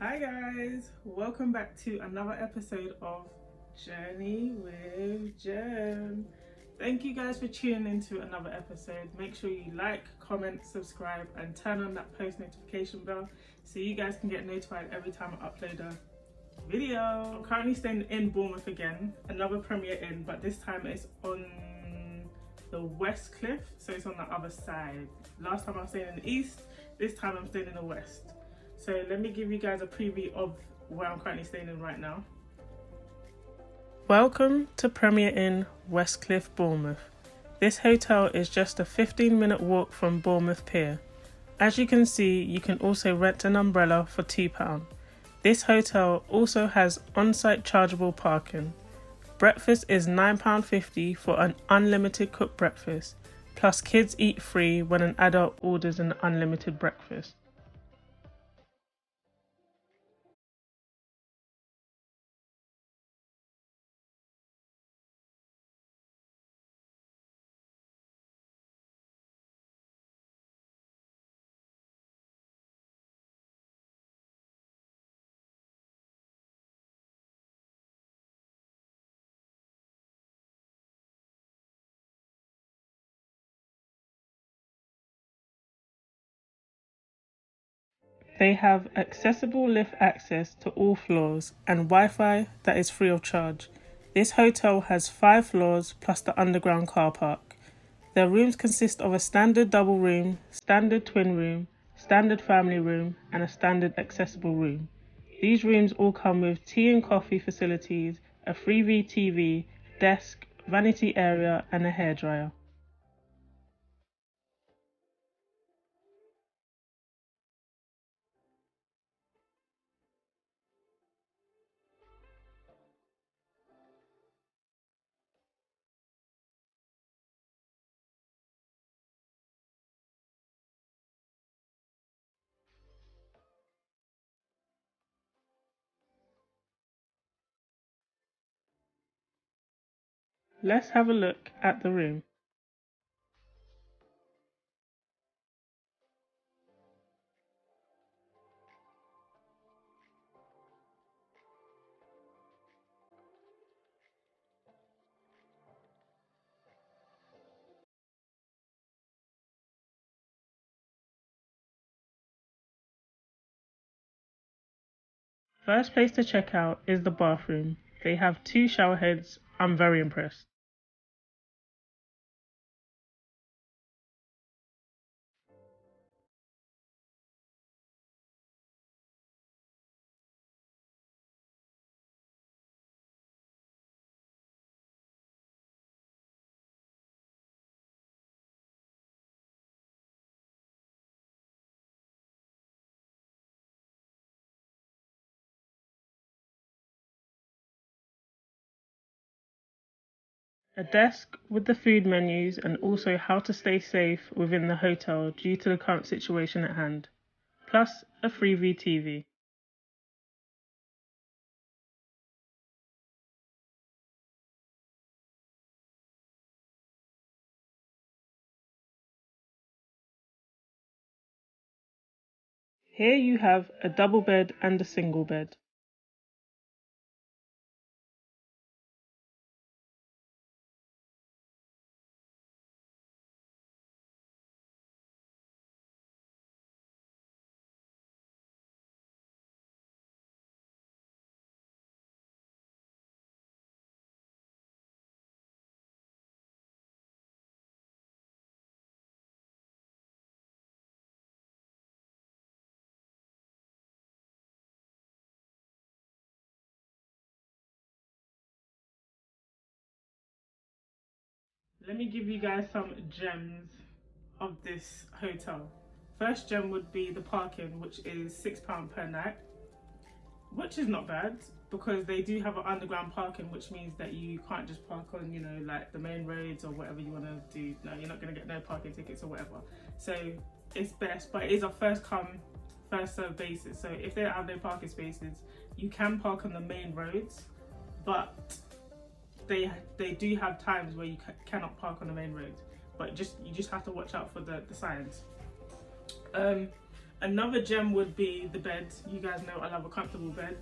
Hi guys, welcome back to another episode of Journey with Jem. Thank you guys for tuning into another episode. Make sure you like, comment, subscribe and turn on that post notification bell so you guys can get notified every time I upload a video. I'm currently staying in Bournemouth again, another Premier Inn, but this time it's on the West Cliff, so it's on the other side. Last time I was staying in the East, this time I'm staying in the West. So let me give you guys a preview of where I'm currently staying in right now. Welcome to Premier Inn, Westcliff, Bournemouth. This hotel is just a 15-minute walk from Bournemouth Pier. As you can see, you can also rent an umbrella for £2. This hotel also has on-site chargeable parking. Breakfast is £9.50 for an unlimited cooked breakfast, plus kids eat free when an adult orders an unlimited breakfast. They have accessible lift access to all floors and Wi-Fi that is free of charge. This hotel has 5 floors plus the underground car park. Their rooms consist of a standard double room, standard twin room, standard family room and a standard accessible room. These rooms all come with tea and coffee facilities, a Freeview TV, desk, vanity area and a hairdryer. Let's have a look at the room. First place to check out is the bathroom. They have 2 shower heads. I'm very impressed. A desk with the food menus and also how to stay safe within the hotel due to the current situation at hand, plus a Freeview TV. Here you have a double bed and a single bed. Let me give you guys some gems of this hotel. First gem would be the parking, which is £6 per night, which is not bad because they do have an underground parking, which means that you can't just park on, like the main roads or whatever you want to do. No, you're not going to get no parking tickets or whatever. So it's best, but it is a first come, first serve basis. So if they don't have no parking spaces, you can park on the main roads, but they do have times where you cannot park on the main roads, but you just have to watch out for the signs. Another gem would be the bed. You guys know I love a comfortable bed.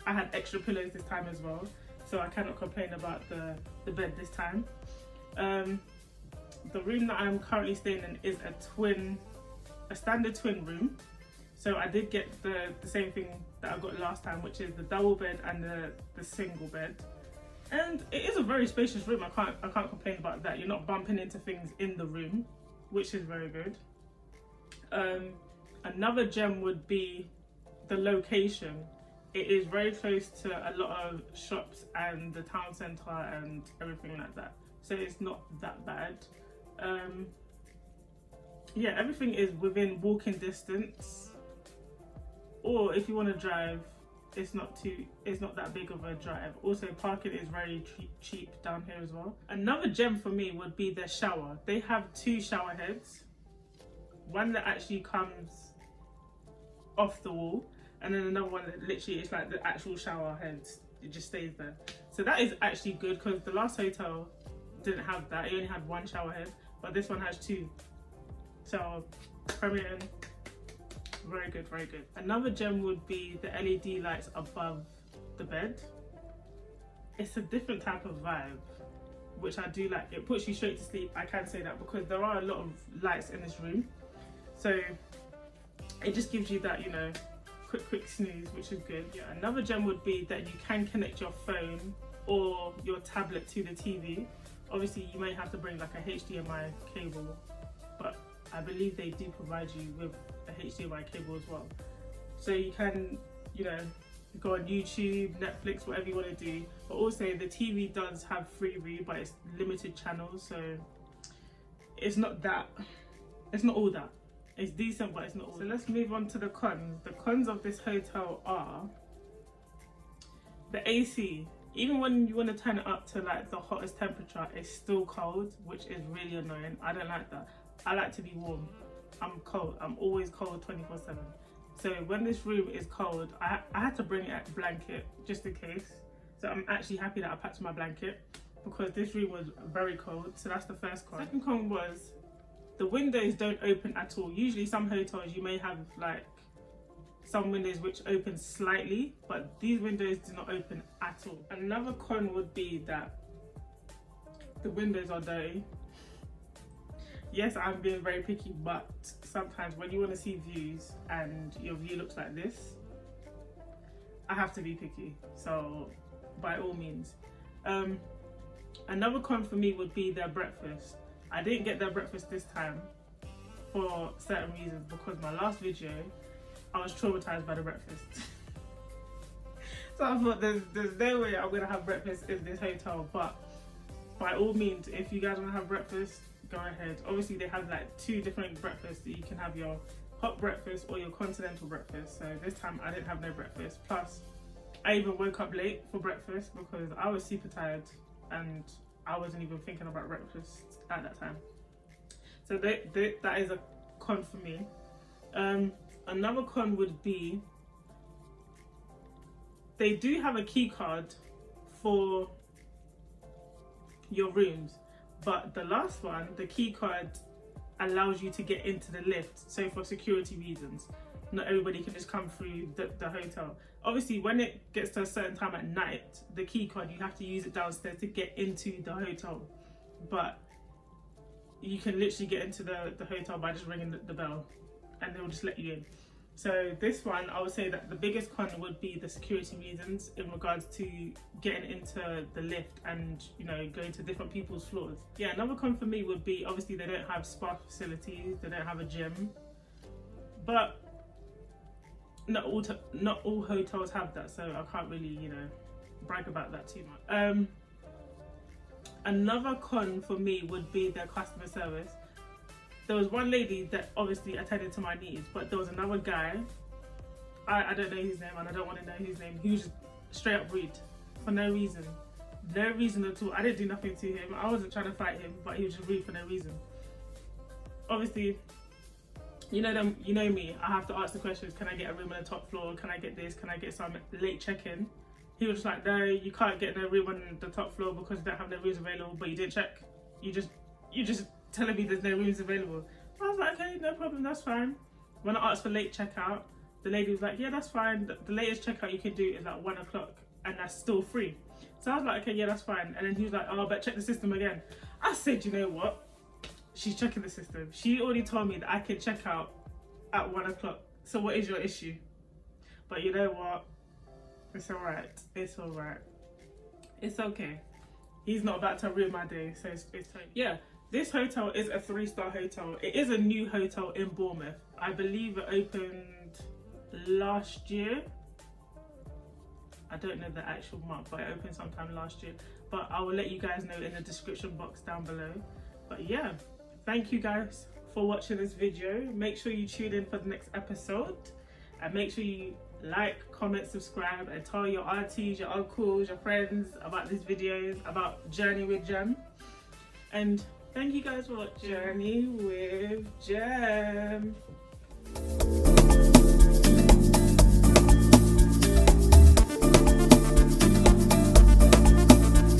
I had extra pillows this time as well, so I cannot complain about the bed this time. The room that I'm currently staying in is a standard twin room. So I did get the same thing that I got last time, which is the double bed and the single bed. And it is a very spacious room. I can't complain about that. You're not bumping into things in the room, which is very good. Another gem would be the location. It is very close to a lot of shops and the town centre and everything like that. So it's not that bad. Yeah, everything is within walking distance. Or if you want to drive, it's not that big of a drive. Also, parking is very cheap down here as well. Another gem for me would be their shower. They have 2 shower heads. One that actually comes off the wall, and then another one that literally is like the actual shower head. It just stays there. So that is actually good, because the last hotel didn't have that. It only had 1 shower head, but this one has 2. So premium. Very good, very good. Another gem would be the LED lights above the bed. It's a different type of vibe, which I do like. It puts you straight to sleep, I can say that, because there are a lot of lights in this room. So it just gives you that, you know, quick snooze, which is good. Yeah, another gem would be that you can connect your phone or your tablet to the TV. Obviously, you may have to bring like a HDMI cable, but I believe they do provide you with a HDMI cable as well. So you can, you know, go on YouTube, Netflix, whatever you want to do. But also the TV does have Freeview, but it's limited channels, so it's not all that. It's decent, but it's not all that. So let's move on to the cons. The cons of this hotel are the AC. Even when you want to turn it up to like the hottest temperature, it's still cold, which is really annoying. I don't like that. I like to be warm. I'm cold. I'm always cold 24/7. So when this room is cold, I had to bring a blanket just in case. So I'm actually happy that I packed my blanket, because this room was very cold. So that's the first con. Second con was the windows don't open at all. Usually some hotels you may have like some windows which open slightly, but these windows do not open at all. Another con would be that the windows are dirty. Yes, I'm being very picky, but sometimes when you want to see views and your view looks like this, I have to be picky. So by all means. Another con for me would be their breakfast. I didn't get their breakfast this time for certain reasons, because my last video, I was traumatized by the breakfast. So I thought there's no way I'm gonna have breakfast in this hotel, but by all means, if you guys want to have breakfast, go ahead. Obviously they have like 2 different breakfasts. That you can have your hot breakfast or your continental breakfast. So this time I didn't have no breakfast. Plus I even woke up late for breakfast because I was super tired and I wasn't even thinking about breakfast at that time. So that is a con for me. Another con would be they do have a key card for your rooms, but the last one, the key card allows you to get into the lift. So for security reasons, not everybody can just come through the hotel. Obviously when it gets to a certain time at night, the key card, you have to use it downstairs to get into the hotel, but you can literally get into the hotel by just ringing the bell and they'll just let you in. So this one, I would say that the biggest con would be the security reasons in regards to getting into the lift and, you know, going to different people's floors. Yeah, another con for me would be obviously they don't have spa facilities, they don't have a gym, but not all hotels have that, so I can't really, you know, brag about that too much. Another con for me would be their customer service. There was one lady that obviously attended to my needs, but there was another guy, I don't know his name and I don't want to know his name, he was just straight up rude for no reason. No reason at all. I didn't do nothing to him. I wasn't trying to fight him, but he was just rude for no reason. Obviously, you know me, I have to ask the questions, can I get a room on the top floor? Can I get this? Can I get some late check-in? He was just like, no, you can't get no room on the top floor because you don't have no rooms available, but you didn't check. You just telling me there's no rooms available. I was like, okay, no problem, that's fine. When I asked for late checkout, the lady was like, yeah, that's fine. The latest checkout you can do is at 1 o'clock and that's still free. So I was like, okay, yeah, that's fine. And then he was like, oh, but check the system again. I said, you know what? She's checking the system. She already told me that I can check out at 1 o'clock. So what is your issue? But you know what? It's all right. It's all right. It's okay. He's not about to ruin my day. So it's fine. Yeah, this hotel is a 3-star hotel. It is a new hotel in Bournemouth. I believe it opened last year. I don't know the actual month, but it opened sometime last year. But I will let you guys know in the description box down below. But yeah, thank you guys for watching this video. Make sure you tune in for the next episode. And make sure you like, comment, subscribe, and tell your aunties, your uncles, your friends about these videos, about Journey with Gem. And thank you guys for watching Journey with Gem.